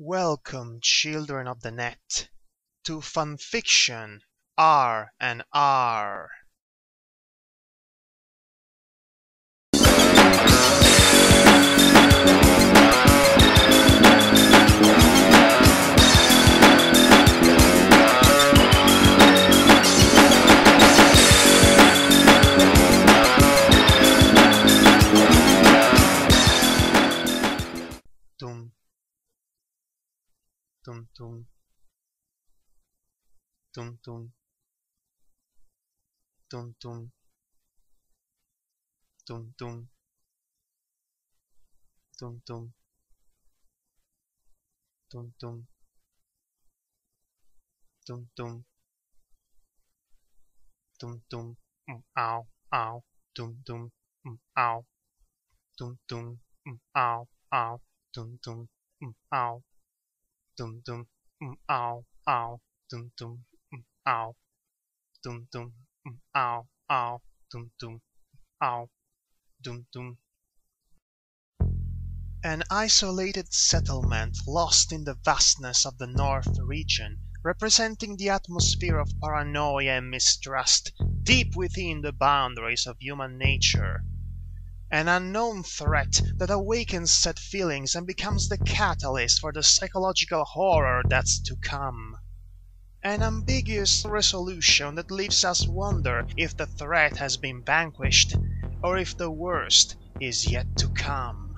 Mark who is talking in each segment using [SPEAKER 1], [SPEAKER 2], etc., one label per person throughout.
[SPEAKER 1] Welcome, children of the net, to Fanfiction R&R. Dum dum dum dum dum dum dum dum dum dum dum dum dum dum dum dum dum ow ow dum dum ow dum dum ow ow dum dum ow dum dum ow ow dum dum ow dum dum ow ow dum dum ow dum dum. An isolated settlement lost in the vastness of the North region, representing the atmosphere of paranoia and mistrust deep within the boundaries of human nature. An unknown threat that awakens said feelings and becomes the catalyst for the psychological horror that's to come. An ambiguous resolution that leaves us wonder if the threat has been vanquished or if the worst is yet to come.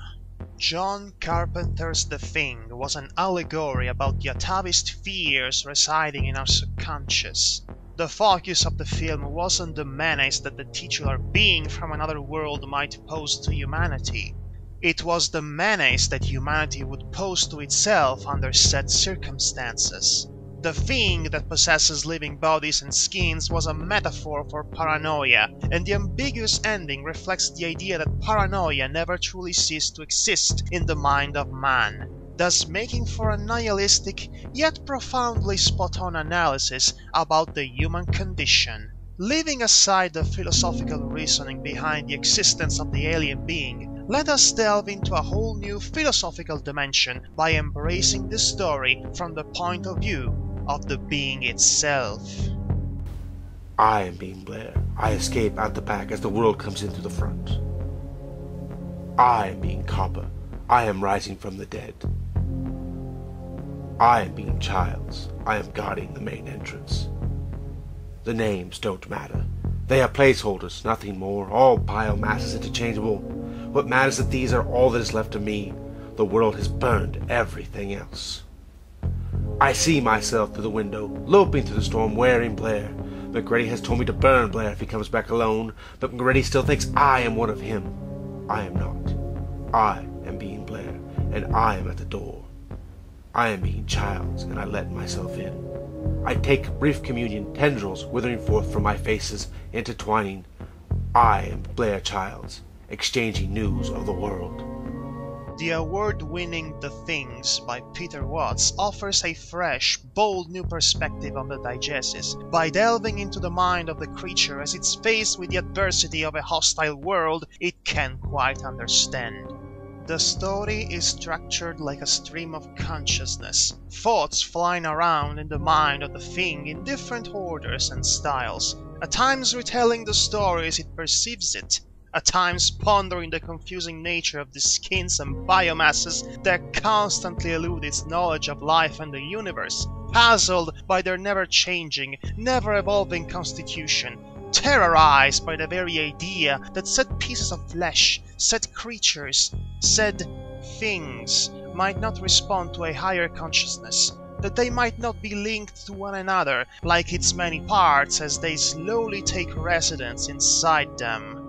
[SPEAKER 1] John Carpenter's The Thing was an allegory about the atavist fears residing in our subconscious. The focus of the film wasn't the menace that the titular being from another world might pose to humanity. It was the menace that humanity would pose to itself under said circumstances. The thing that possesses living bodies and skins was a metaphor for paranoia, and the ambiguous ending reflects the idea that paranoia never truly ceased to exist in the mind of man, thus making for a nihilistic yet profoundly spot-on analysis about the human condition. Leaving aside the philosophical reasoning behind the existence of the alien being, let us delve into a whole new philosophical dimension by embracing the story from the point of view of the being itself.
[SPEAKER 2] I am being Blair. I escape out the back as the world comes in through the front. I am being Copper. I am rising from the dead. I am being Childs. I am guarding the main entrance. The names don't matter. They are placeholders, nothing more. All biomass is interchangeable. What matters is that these are all that is left of me. The world has burned everything else. I see myself through the window, loping through the storm, wearing Blair. McGrady has told me to burn Blair if he comes back alone, but McGrady still thinks I am one of him. I am not. I am being Blair, and I am at the door. I am being Childs, and I let myself in. I take brief communion, tendrils withering forth from my faces, intertwining. I am Blair Childs, exchanging news of the world.
[SPEAKER 1] The award-winning The Things by Peter Watts offers a fresh, bold new perspective on the diegesis by delving into the mind of the creature as it's faced with the adversity of a hostile world it can't quite understand. The story is structured like a stream of consciousness, thoughts flying around in the mind of the thing in different orders and styles, at times retelling the story as it perceives it, at times pondering the confusing nature of the skins and biomasses that constantly elude its knowledge of life and the universe, puzzled by their never-changing, never-evolving constitution, terrorized by the very idea that said pieces of flesh, said creatures, said things might not respond to a higher consciousness, that they might not be linked to one another like its many parts as they slowly take residence inside them.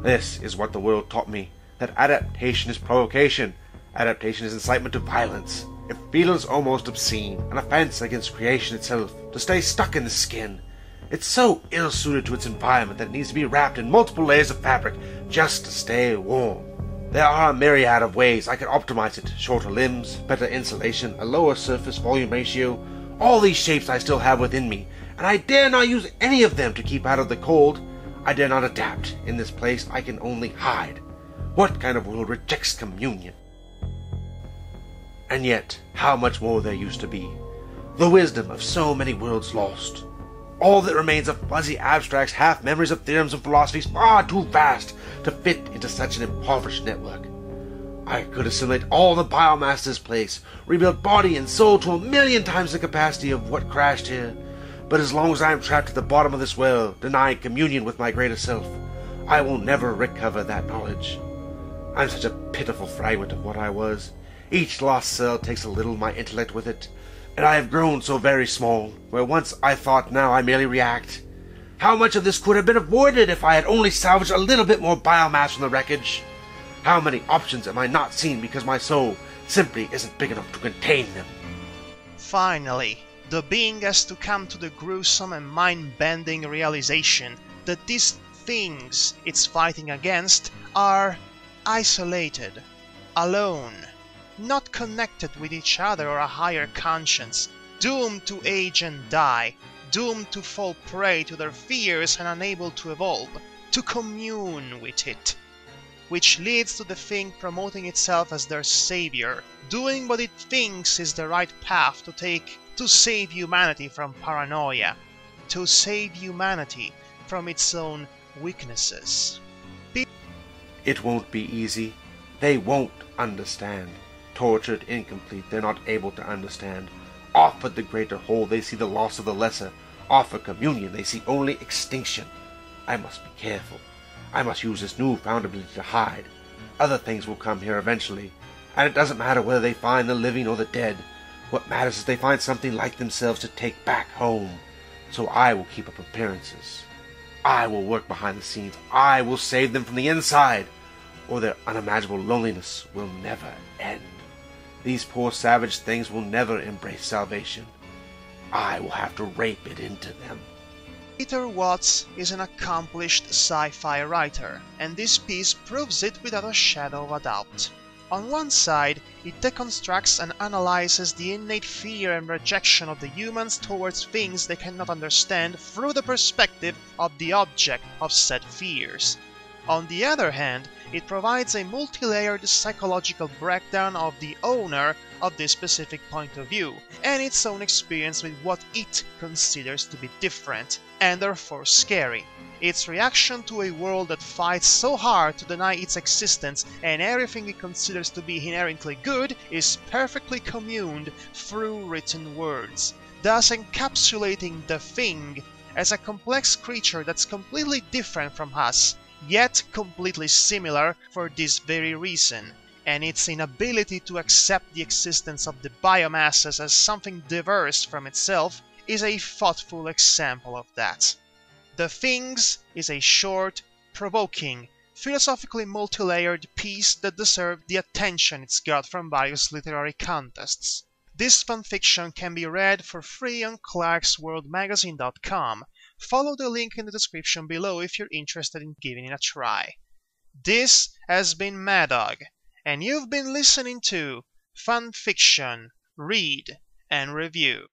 [SPEAKER 2] This is what the world taught me, that adaptation is provocation. Adaptation is incitement to violence. It feels almost obscene, an offense against creation itself, to stay stuck in the skin. It's so ill-suited to its environment that it needs to be wrapped in multiple layers of fabric just to stay warm. There are a myriad of ways I could optimize it. Shorter limbs, better insulation, a lower surface volume ratio. All these shapes I still have within me, and I dare not use any of them to keep out of the cold. I dare not adapt. In this place I can only hide. What kind of world rejects communion? And yet, how much more there used to be. The wisdom of so many worlds lost. All that remains of fuzzy abstracts, half-memories of theorems and philosophies far too vast to fit into such an impoverished network. I could assimilate all the biomass to this place, rebuild body and soul to 1,000,000 times the capacity of what crashed here. But as long as I am trapped at the bottom of this well, denied communion with my greater self, I will never recover that knowledge. I'm such a pitiful fragment of what I was. Each lost cell takes a little of my intellect with it, and I have grown so very small, where once I thought, now I merely react. How much of this could have been avoided if I had only salvaged a little bit more biomass from the wreckage? How many options am I not seeing because my soul simply isn't big enough to contain them?
[SPEAKER 1] Finally, the being has to come to the gruesome and mind-bending realization that these things it's fighting against are isolated, alone, not connected with each other or a higher conscience, doomed to age and die, doomed to fall prey to their fears and unable to evolve, to commune with it. Which leads to the thing promoting itself as their savior, doing what it thinks is the right path to take to save humanity from paranoia, to save humanity from its own weaknesses.
[SPEAKER 2] It won't be easy. They won't understand. Tortured, incomplete, they're not able to understand. Offered the greater whole, they see the loss of the lesser. Offered communion, they see only extinction. I must be careful. I must use this newfound ability to hide. Other things will come here eventually, and it doesn't matter whether they find the living or the dead. What matters is they find something like themselves to take back home. So I will keep up appearances. I will work behind the scenes. I will save them from the inside, or their unimaginable loneliness will never end. These poor savage things will never embrace salvation. I will have to rape it into them.
[SPEAKER 1] Peter Watts is an accomplished sci-fi writer, and this piece proves it without a shadow of a doubt. On one side, it deconstructs and analyzes the innate fear and rejection of the humans towards things they cannot understand through the perspective of the object of said fears. On the other hand, it provides a multi-layered psychological breakdown of the owner of this specific point of view, and its own experience with what it considers to be different, and therefore scary. Its reaction to a world that fights so hard to deny its existence and everything it considers to be inherently good is perfectly communed through written words, thus encapsulating the thing as a complex creature that's completely different from us, yet completely similar for this very reason, and its inability to accept the existence of the biomasses as something diverse from itself is a thoughtful example of that. The Things is a short, provoking, philosophically multi-layered piece that deserved the attention it's got from various literary contests. This fanfiction can be read for free on clarksworldmagazine.com. Follow the link in the description below if you're interested in giving it a try. This has been Madhog, and you've been listening to Fanfiction, Read and Review.